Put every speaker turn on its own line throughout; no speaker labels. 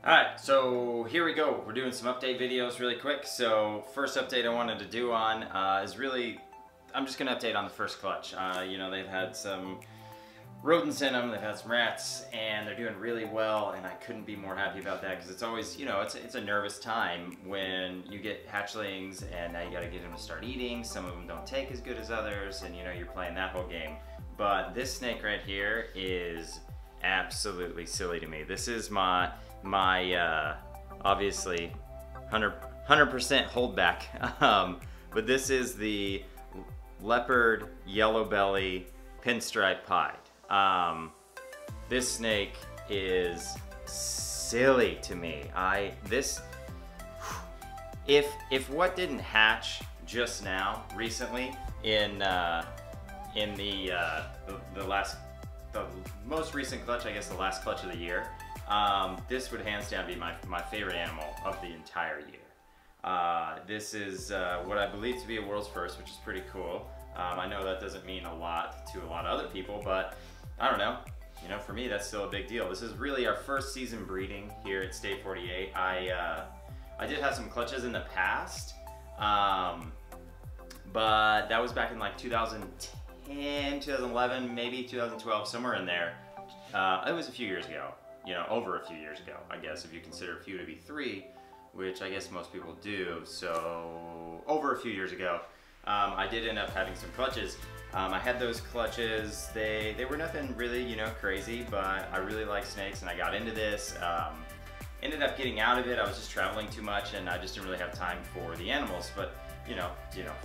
Alright, so here we go. We're doing some update videos really quick. So first update I wanted to do on is really, I'm just going to update on the first clutch. You know, they've had some rodents in them, they've had some rats, and they're doing really well, and I couldn't be more happy about that because it's always, you know, it's a nervous time when you get hatchlings and now you got to get them to start eating. Some of them don't take as good as others, and you know, you're playing that whole game. But this snake right here is absolutely silly to me. This is my obviously 100% holdback, but this is the leopard yellow belly pinstripe pied. This snake is silly to me. If what didn't hatch just now recently in the most recent clutch, I guess the last clutch of the year, this would hands down be my favorite animal of the entire year. This is what I believe to be a world's first, which is pretty cool. I know that doesn't mean a lot to a lot of other people, but I don't know. You know, for me, that's still a big deal. This is really our first season breeding here at State 48. I did have some clutches in the past, but that was back in like 2010, 2011, maybe 2012, somewhere in there. It was a few years ago. You know, over a few years ago, I guess, if you consider a few to be 3, which I guess most people do. So over a few years ago, I did end up having some clutches. I had those clutches. They were nothing really, you know, crazy, but I really like snakes and I got into this. Ended up getting out of it. I was just traveling too much and I just didn't really have time for the animals. But you know,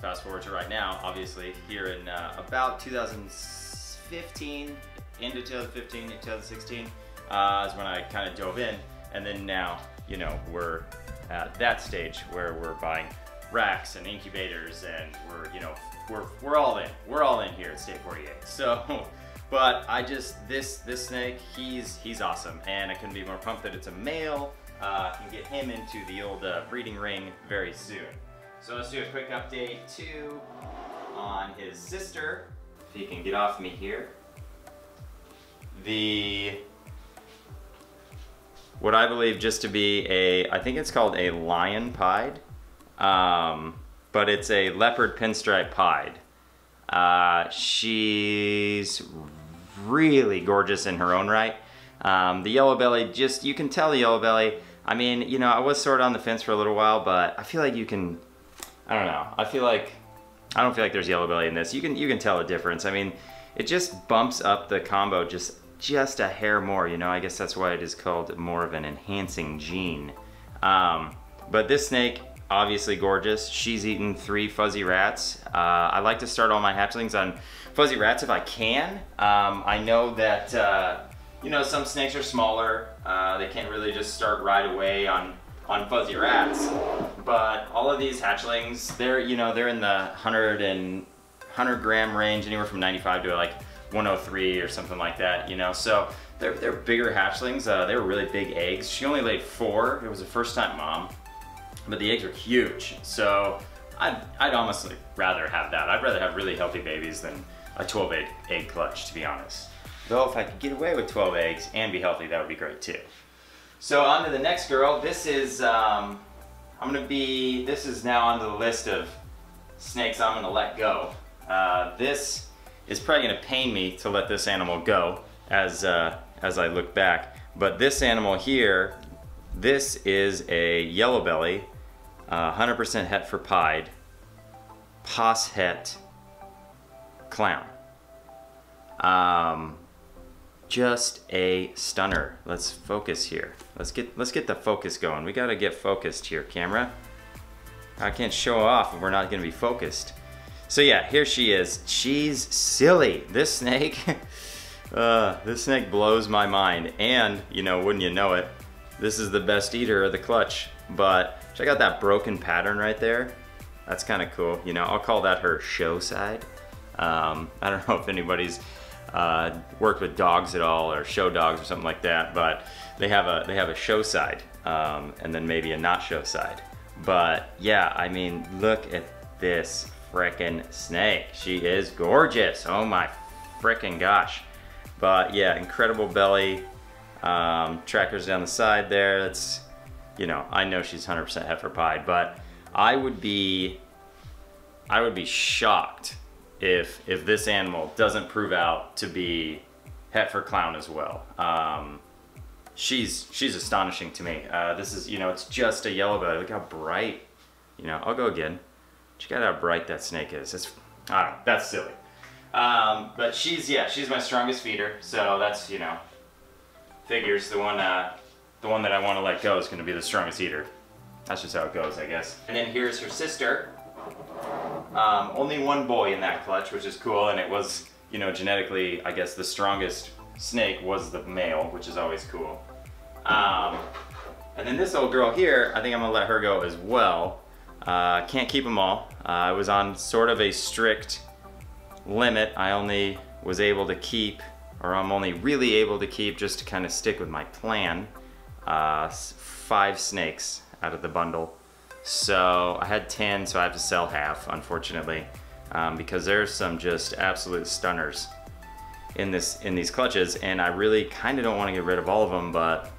fast forward to right now, obviously here in about 2015, into 2015, into 2016. Is when I kind of dove in, and then now, you know, we're at that stage where we're buying racks and incubators, and we're, you know, we're all in. We're all in here at State 48. So, but this snake, he's awesome, and I couldn't be more pumped that it's a male. Can get him into the old breeding ring very soon. So let's do a quick update too on his sister. If he can get off me here. What I believe just to be I think it's called a lion pied, but it's a leopard pinstripe pied. She's really gorgeous in her own right. The yellow belly, just, you can tell the yellow belly. I mean, you know, I was sort of on the fence for a little while, but I feel like you can, I don't know. I don't feel like there's yellow belly in this. You can tell the difference. I mean, it just bumps up the combo just a hair more, you know. I guess that's why it is called more of an enhancing gene. But this snake, obviously gorgeous. She's eaten 3 fuzzy rats. I like to start all my hatchlings on fuzzy rats if I can. I know that, you know, some snakes are smaller. They can't really just start right away on fuzzy rats. But all of these hatchlings, they're in the 100 gram range, anywhere from 95 to like 103 or something like that, you know. So they're bigger hatchlings. They were really big eggs. She only laid 4. It was a first-time mom, but the eggs were huge. So I'd honestly rather have that. I'd rather have really healthy babies than a 12 egg clutch, to be honest. Though if I could get away with 12 eggs and be healthy, that would be great too. So on to the next girl. This is now onto the list of snakes I'm gonna let go. This is probably gonna pain me to let this animal go as I look back. But this animal here, this is a yellow belly, 100% het for pied, pos het clown. Just a stunner. Let's focus here. Let's get the focus going. We gotta get focused here, camera. I can't show off if we're not gonna be focused. So yeah, here she is. She's silly. This snake, this snake blows my mind. And, you know, wouldn't you know it, this is the best eater of the clutch. But check out that broken pattern right there. That's kind of cool. You know, I'll call that her show side. I don't know if anybody's worked with dogs at all, or show dogs or something like that, but they have a show side, and then maybe a not show side. But yeah, I mean, look at this frickin' snake. She is gorgeous. Oh my frickin' gosh. But yeah, incredible belly. Trackers down the side there. That's, you know, I know she's 100% heifer pied, but I would be shocked if this animal doesn't prove out to be heifer clown as well. She's astonishing to me. This is, you know, it's just a yellow belly. Look how bright, you know, I'll go again. Check out how bright that snake is. It's, I don't know, that's silly. But she's my strongest feeder, so that's, you know, figures the one that I want to let go is going to be the strongest eater. That's just how it goes, I guess. And then here's her sister. Only one boy in that clutch, which is cool, and it was, you know, genetically, I guess the strongest snake was the male, which is always cool. And then this old girl here, I think I'm gonna let her go as well. Can't keep them all. I was on sort of a strict limit. I only was able to keep, or I'm only really able to keep, just to kind of stick with my plan, 5 snakes out of the bundle. So I had 10, so I have to sell half, unfortunately, because there's some just absolute stunners in these clutches, and I really kind of don't want to get rid of all of them, but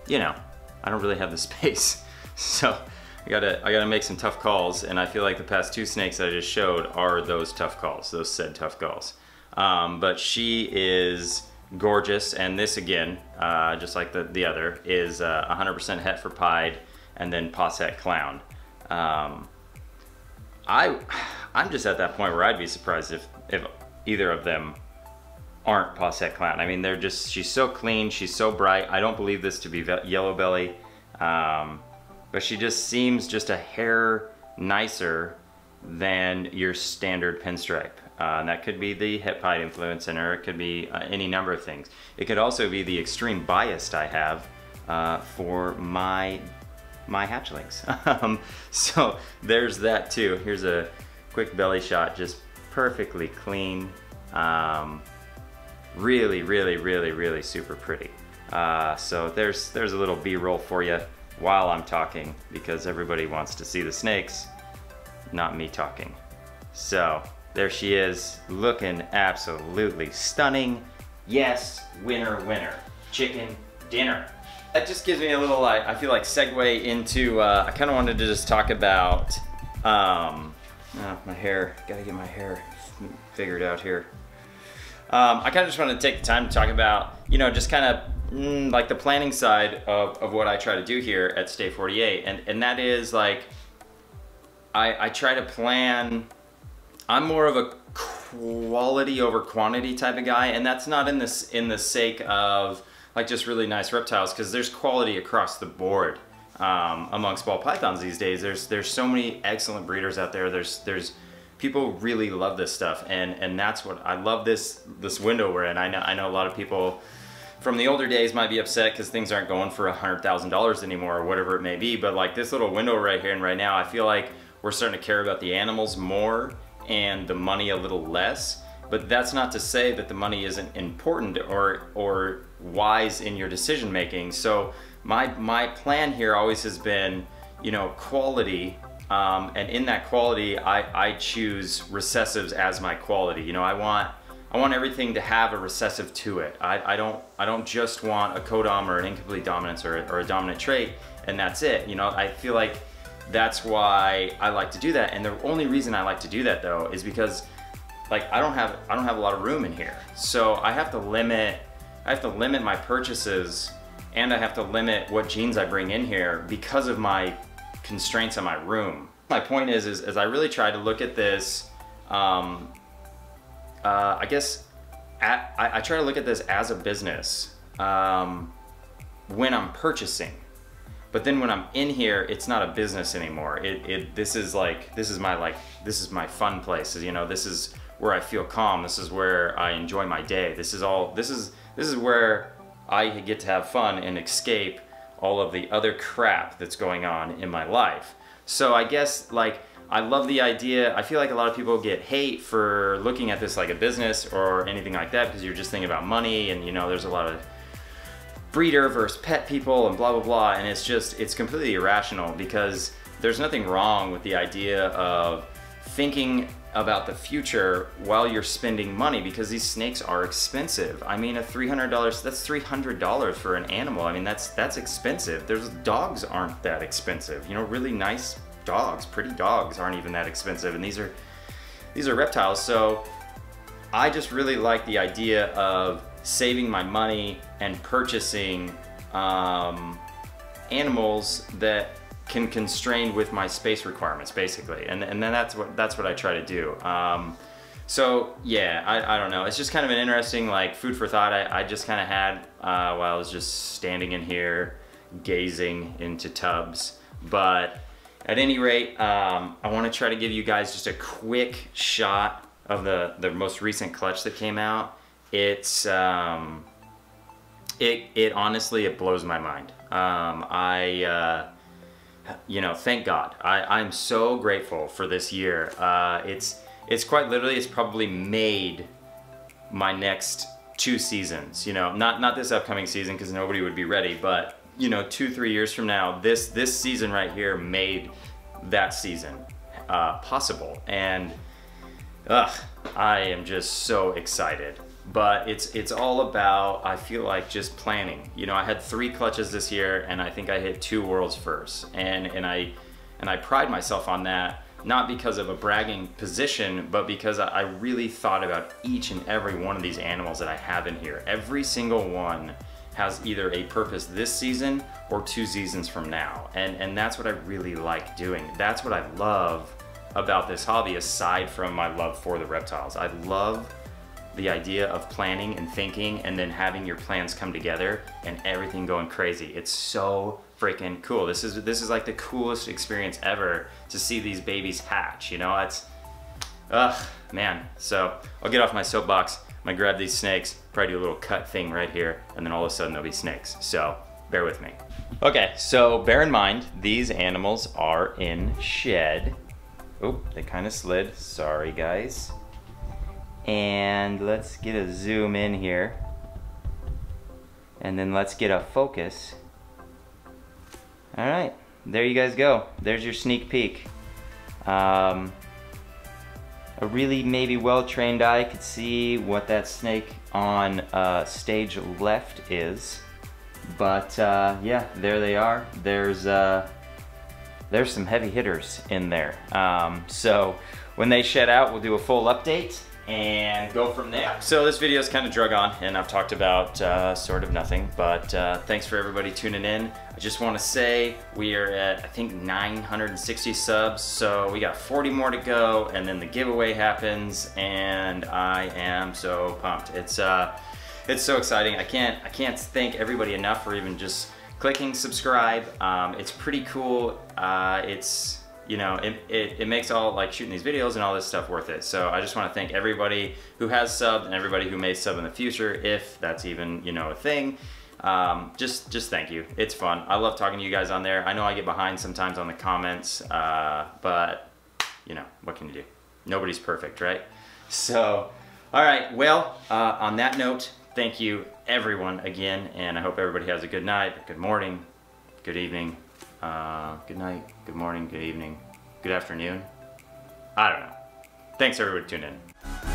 you know, I don't really have the space, so I gotta make some tough calls, and I feel like the past 2 snakes that I just showed are those tough calls, those said tough calls. But she is gorgeous, and this again, just like the other, is 100% heifer pied, and then Posset clown. I'm just at that point where I'd be surprised if either of them aren't Posset clown. I mean, she's so clean, she's so bright. I don't believe this to be yellow belly, but she just seems just a hair nicer than your standard pinstripe. And that could be the het pied influence in her. It could be any number of things. It could also be the extreme bias I have for my hatchlings. So there's that too. Here's a quick belly shot, just perfectly clean. Really, really, really, really super pretty. So there's a little B-roll for you while I'm talking, because everybody wants to see the snakes, not me talking. So there she is, looking absolutely stunning. Yes, winner, winner, chicken dinner. That just gives me a little, I feel like, segue into, I kind of wanted to just talk about, my hair, gotta get my hair figured out here. I kind of just wanted to take the time to talk about, you know, just kind of like the planning side of what I try to do here at Stay 48. And that is like, I try to plan. I'm more of a quality over quantity type of guy, and that's not in the sake of like just really nice reptiles, because there's quality across the board amongst ball pythons these days. There's so many excellent breeders out there. There's people really love this stuff, and that's what I love this window we're in. I know a lot of people from the older days might be upset because things aren't going for $100,000 anymore, or whatever it may be, but like this little window right here and right now, I feel like we're starting to care about the animals more and the money a little less. But that's not to say that the money isn't important or wise in your decision making. So my plan here always has been, you know, quality, and in that quality, I choose recessives as my quality. You know, I want everything to have a recessive to it. I don't just want a codom or an incomplete dominance or a dominant trait and that's it. You know, I feel like that's why I like to do that. And the only reason I like to do that though is because like I don't have a lot of room in here. So I have to limit my purchases, and I have to limit what genes I bring in here because of my constraints on my room. My point is I really try to look at this, I guess, I try to look at this as a business when I'm purchasing. But then when I'm in here, it's not a business anymore. This is my fun place. You know, this is where I feel calm. This is where I enjoy my day. This is where I get to have fun and escape all of the other crap that's going on in my life. So I guess, like, I love the idea. I feel like a lot of people get hate for looking at this like a business or anything like that, because you're just thinking about money, and you know, there's a lot of breeder versus pet people and blah blah blah, and it's completely irrational, because there's nothing wrong with the idea of thinking about the future while you're spending money, because these snakes are expensive. I mean, that's $300 for an animal. I mean, that's expensive. There's dogs aren't that expensive. You know, really nice dogs, pretty dogs aren't even that expensive, and these are reptiles. So I just really like the idea of saving my money and purchasing animals that can constrain with my space requirements, basically, and then that's what I try to do. So yeah, I don't know. It's just kind of an interesting like food for thought I just kind of had while I was just standing in here gazing into tubs. But at any rate, I want to try to give you guys just a quick shot of the most recent clutch that came out. It's it honestly, it blows my mind. You know, thank God. I'm so grateful for this year. It's quite literally, it's probably made my next 2 seasons. You know, not this upcoming season because nobody would be ready, but you know, 2-3 years from now, this season right here made that season possible. And I am just so excited. But it's all about, I feel like, just planning. You know, I had 3 clutches this year, and I think I hit 2 world's firsts, and I pride myself on that, not because of a bragging position, but because I really thought about each and every one of these animals that I have in here. Every single one has either a purpose this season or 2 seasons from now, and that's what I really like doing. That's what I love about this hobby, aside from my love for the reptiles. I love the idea of planning and thinking and then having your plans come together and everything going crazy. It's so freaking cool. This is like the coolest experience ever to see these babies hatch, you know? It's, man. So I'll get off my soapbox. I'm gonna grab these snakes, probably do a little cut thing right here, and then all of a sudden there'll be snakes. So bear with me. Okay, so bear in mind, these animals are in shed. Oh, they kind of slid. Sorry, guys. And let's get a zoom in here, and then let's get a focus. All right, there you guys go. There's your sneak peek. A really maybe well-trained eye could see what that snake on stage left is, but yeah, there they are. There's some heavy hitters in there. So when they shed out, we'll do a full update and go from there. So this video's kind of drug on, and I've talked about sort of nothing, but thanks for everybody tuning in. I just want to say we are at, I think, 960 subs, so we got 40 more to go, and then the giveaway happens, and I am so pumped. It's so exciting. I can't thank everybody enough for even just clicking subscribe. It's pretty cool. It's, you know, it makes all like shooting these videos and all this stuff worth it. So I just want to thank everybody who has subbed and everybody who may sub in the future, if that's even, you know, a thing. Just thank you. It's fun. I love talking to you guys on there. I know I get behind sometimes on the comments, but you know, what can you do? Nobody's perfect, right? So, all right, well, on that note, thank you everyone again, and I hope everybody has a good night, good morning, good evening, good night, good morning, good evening, good afternoon. I don't know. Thanks everybody for tuning in.